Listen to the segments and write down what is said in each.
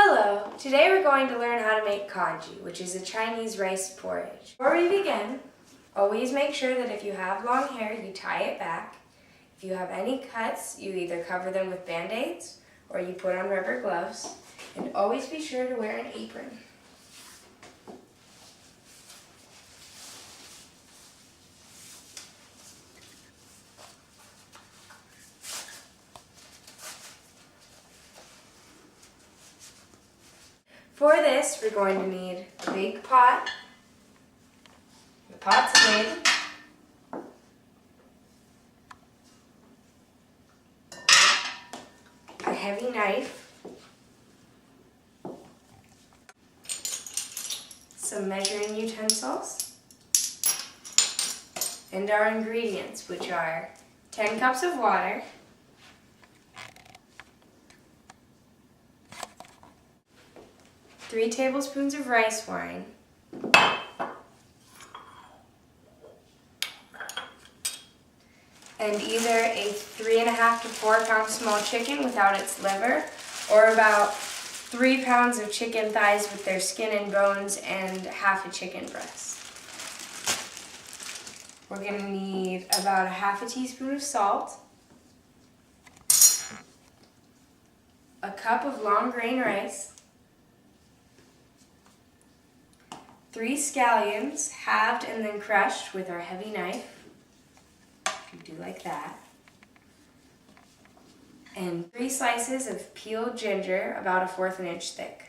Hello! Today we're going to learn how to make congee, which is a Chinese rice porridge. Before we begin, always make sure that if you have long hair, you tie it back. If you have any cuts, you either cover them with band-aids or you put on rubber gloves. And always be sure to wear an apron. For this, we're going to need a big pot. The pot's lid. A heavy knife. Some measuring utensils. And our ingredients, which are 10 cups of water, 3 tablespoons of rice wine, and either a 3.5 to 4 pound small chicken without its liver, or about 3 pounds of chicken thighs with their skin and bones, and half a chicken breast. We're going to need about a half a teaspoon of salt, a cup of long grain rice, 3 scallions, halved and then crushed with our heavy knife, if you do like that, and 3 slices of peeled ginger, about 1/4 inch thick.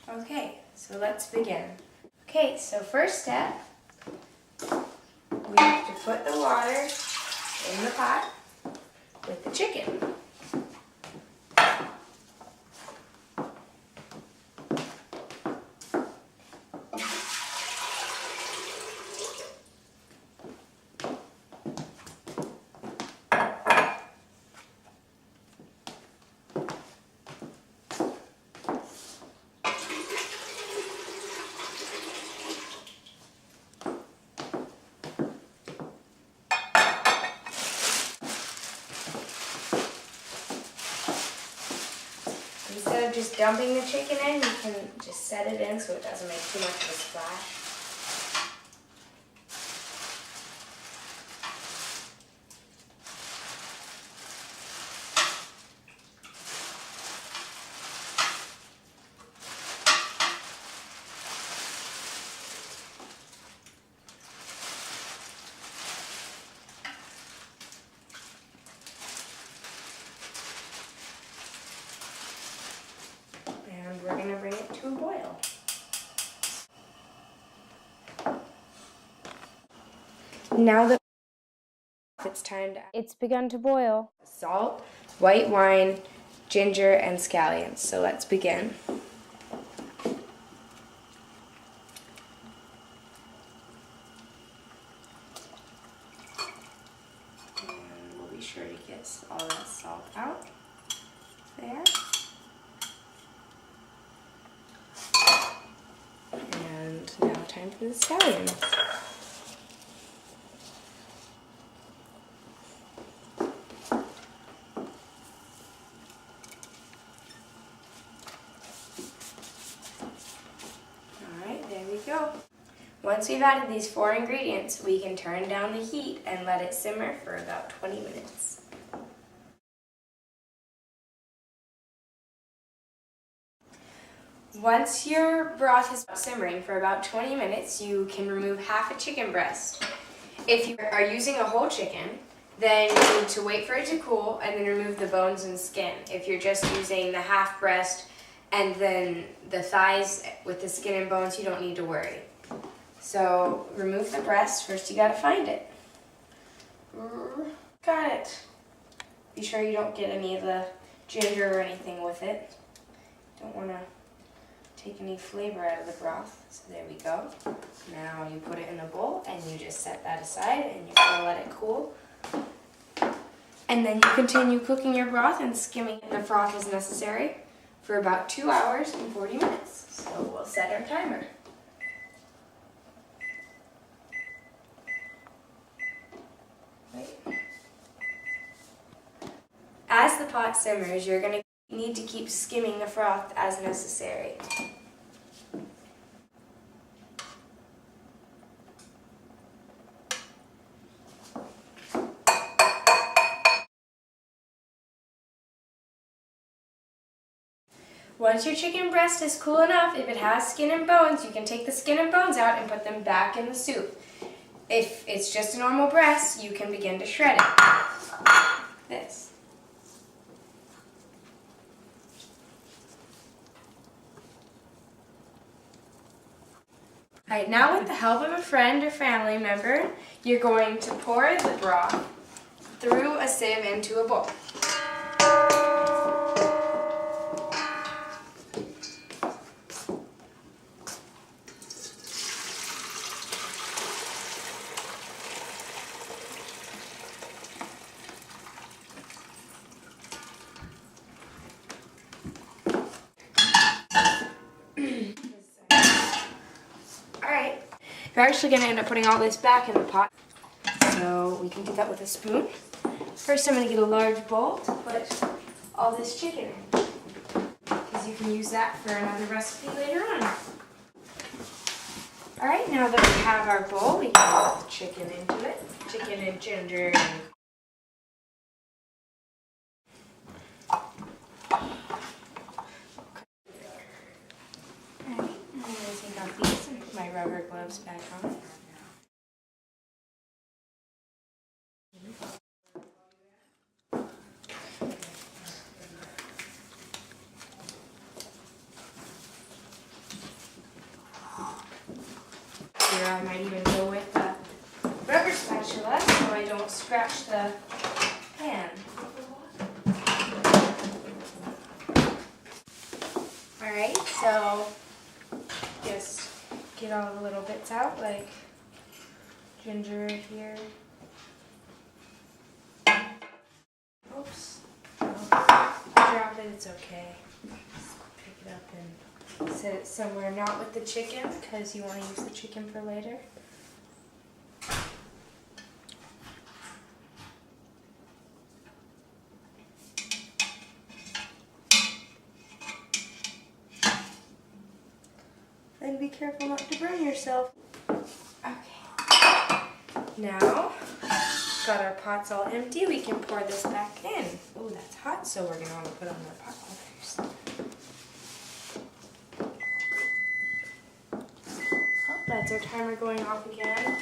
Okay, so let's begin. Okay, so first step, we have to put the water in the pot with the chicken. Instead of just dumping the chicken in, you can just set it in so it doesn't make too much of a splash. And we're going to bring it to a boil. Now that it's time to, it's begun to boil. Salt, white wine, ginger, and scallions. So let's begin. And we'll be sure to get all that salt out there. And now time for the scallions. Alright, there we go. Once we've added these 4 ingredients, we can turn down the heat and let it simmer for about 20 minutes. Once your broth is simmering for about 20 minutes, you can remove half a chicken breast. If you are using a whole chicken, then you need to wait for it to cool and then remove the bones and skin. If you're just using the half breast and then the thighs with the skin and bones, you don't need to worry. So remove the breast. First you gotta find it. Got it. Be sure you don't get any of the ginger or anything with it. Don't want to take any flavor out of the broth. So there we go. Now you put it in a bowl and you just set that aside and you're going to let it cool. And then you continue cooking your broth and skimming the froth as necessary for about 2 hours and 40 minutes. So we'll set our timer. As the pot simmers, you're going to need to keep skimming the froth as necessary. Once your chicken breast is cool enough, if it has skin and bones, you can take the skin and bones out and put them back in the soup. If it's just a normal breast, you can begin to shred it. This. Alright, now with the help of a friend or family member, you're going to pour the broth through a sieve into a bowl. You're actually going to end up putting all this back in the pot, so we can do that with a spoon. First I'm going to get a large bowl to put all this chicken in, because you can use that for another recipe later on. Alright, now that we have our bowl, we can put the chicken into it. Chicken and ginger and my rubber gloves back on. Here I might even go with the rubber spatula so I don't scratch the pan. Alright, so just get all the little bits out, like ginger here. Oops. Drop it, it's okay. Just pick it up and set it somewhere not with the chicken, because you want to use the chicken for later. And be careful not to burn yourself. Okay. Now, got our pots all empty, we can pour this back in. Oh, that's hot, so we're going to want to put on our pot holders. Oh, that's our timer going off again.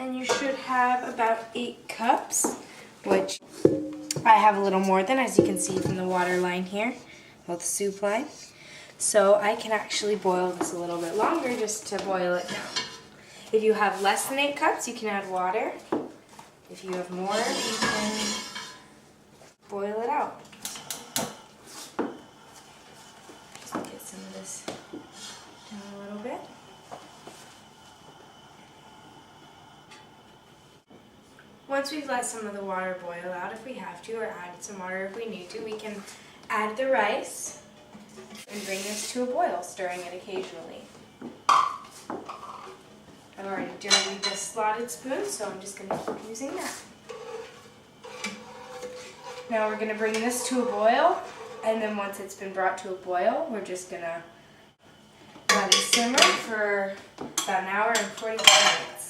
And you should have about 8 cups, which I have a little more than, as you can see from the water line here, well, the soup line. So I can actually boil this a little bit longer just to boil it down. If you have less than 8 cups, you can add water. If you have more, you can boil it out. Just get some of this down a little bit. Once we've let some of the water boil out, if we have to, or add some water if we need to, we can add the rice and bring this to a boil, stirring it occasionally. I've already dirtied the slotted spoon, so I'm just going to keep using that. Now we're going to bring this to a boil, and then once it's been brought to a boil, we're just going to let it simmer for about an hour and 45 minutes.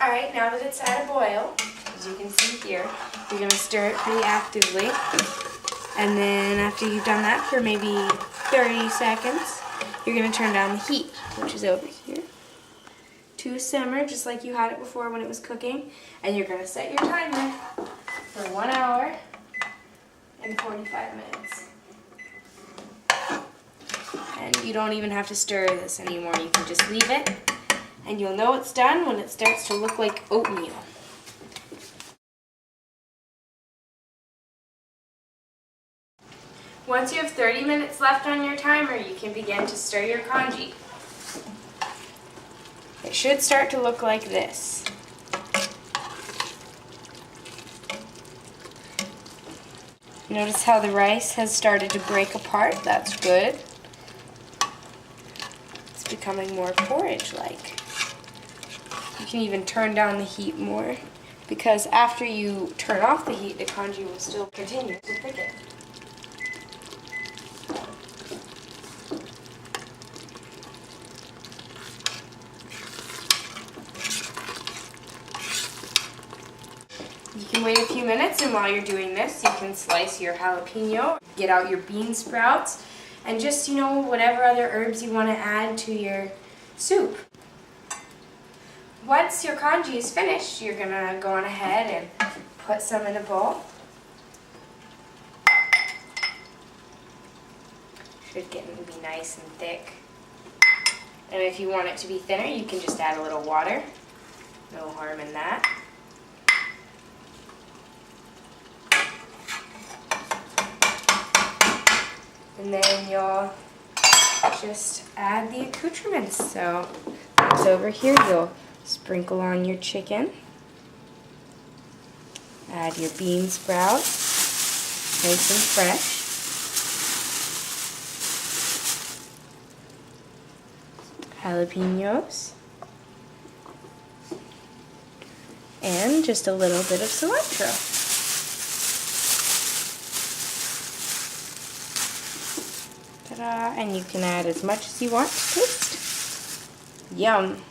Alright, now that it's at a boil, as you can see here, you're going to stir it pretty actively. And then after you've done that for maybe 30 seconds, you're going to turn down the heat, which is over here, to a simmer, just like you had it before when it was cooking. And you're going to set your timer for 1 hour and 45 minutes. And you don't even have to stir this anymore. You can just leave it. And you'll know it's done when it starts to look like oatmeal. Once you have 30 minutes left on your timer, you can begin to stir your congee. It should start to look like this. Notice how the rice has started to break apart? That's good. It's becoming more porridge-like. You can even turn down the heat more, because after you turn off the heat, the congee will still continue to thicken. You can wait a few minutes, and while you're doing this, you can slice your jalapeno, get out your bean sprouts, and just, whatever other herbs you want to add to your soup. Once your congee is finished, you're going to go on ahead and put some in a bowl. Should get it to be nice and thick. And if you want it to be thinner, you can just add a little water. No harm in that. And then you'll just add the accoutrements. So it's over here. You'll sprinkle on your chicken. Add your bean sprouts, nice and fresh. Jalapenos. And just a little bit of cilantro. Ta-da! And you can add as much as you want to taste. Yum!